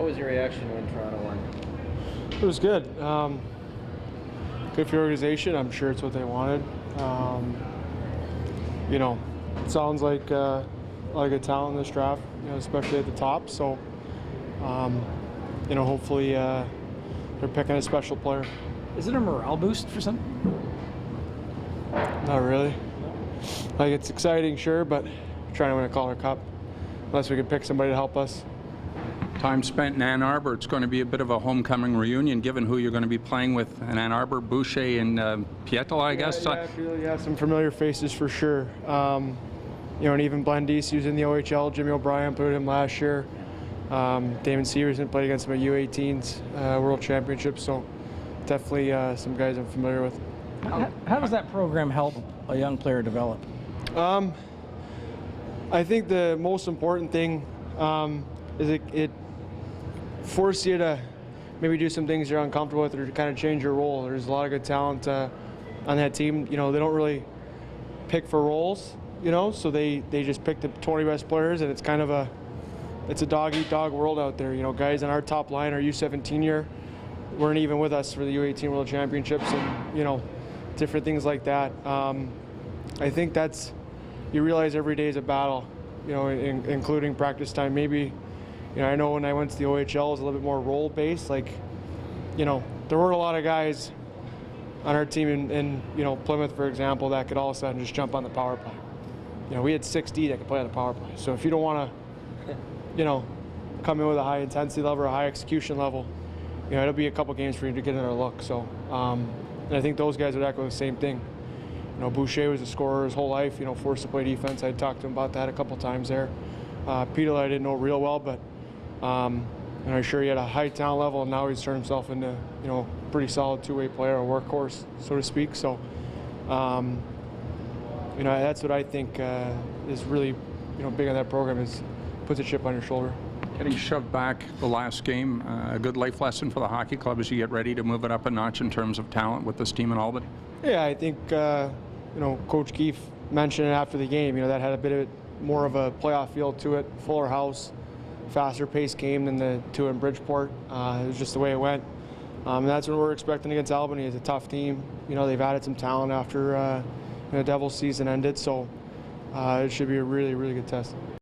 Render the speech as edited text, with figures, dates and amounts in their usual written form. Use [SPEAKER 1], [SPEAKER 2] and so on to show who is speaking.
[SPEAKER 1] was your reaction when Toronto won?
[SPEAKER 2] It was good. Good for the organization. I'm sure it's what they wanted. You know, it sounds like a lot of good talent in this draft, you know, especially at the top. So, you know, hopefully they're picking a special player.
[SPEAKER 3] Is it a morale boost for some?
[SPEAKER 2] Not really. Like, it's exciting, sure, but trying to win a Calder Cup. Unless we can pick somebody to help us.
[SPEAKER 4] Time spent in Ann Arbor. It's going to be a bit of a homecoming reunion, given who you're going to be playing with in Ann Arbor, Boucher and Pietla, I guess.
[SPEAKER 2] Yeah, some familiar faces for sure. You know, and even Blendies, who's in the OHL. Jimmy O'Brien played with him last year. Damon Severson played against him at U18s World Championship. So definitely some guys I'm familiar with.
[SPEAKER 3] How does that program help a young player develop?
[SPEAKER 2] I think the most important thing is it forces you to maybe do some things you're uncomfortable with or to kind of change your role. There's a lot of good talent on that team. You know, they don't really pick for roles, you know, so they just pick the 20 best players, and it's kind of a dog-eat-dog world out there. You know, guys on our top line, our U17 year, weren't even with us for the U18 World Championships, and, you know, different things like that. I think you realize every day is a battle, you know, including practice time. Maybe, you know, I know when I went to the OHL, it was a little bit more role-based. Like, you know, there weren't a lot of guys on our team in you know, Plymouth, for example, that could all of a sudden just jump on the power play. You know, we had 6D that could play on the power play. So if you don't want to, you know, come in with a high intensity level or a high execution level, you know, it'll be a couple games for you to get another look. So, and I think those guys would echo the same thing. You know, Boucher was a scorer his whole life, you know, forced to play defense. I talked to him about that a couple times there. Peter, I didn't know real well, but you know, sure he had a high talent level, and now he's turned himself into, you know, pretty solid two-way player, a workhorse, so to speak. So, you know, that's what I think is really, you know, big on that program, is puts a chip on your shoulder.
[SPEAKER 4] Getting shoved back the last game, a good life lesson for the hockey club as you get ready to move it up a notch in terms of talent with this team in Albany.
[SPEAKER 2] Yeah, I think, you know, Coach Keefe mentioned it after the game. You know, that had a bit of more of a playoff feel to it, fuller house, faster paced game than the two in Bridgeport. It was just the way it went. And that's what we're expecting against Albany. Is a tough team. You know, they've added some talent after you know, Devils season ended, so it should be a really, really good test.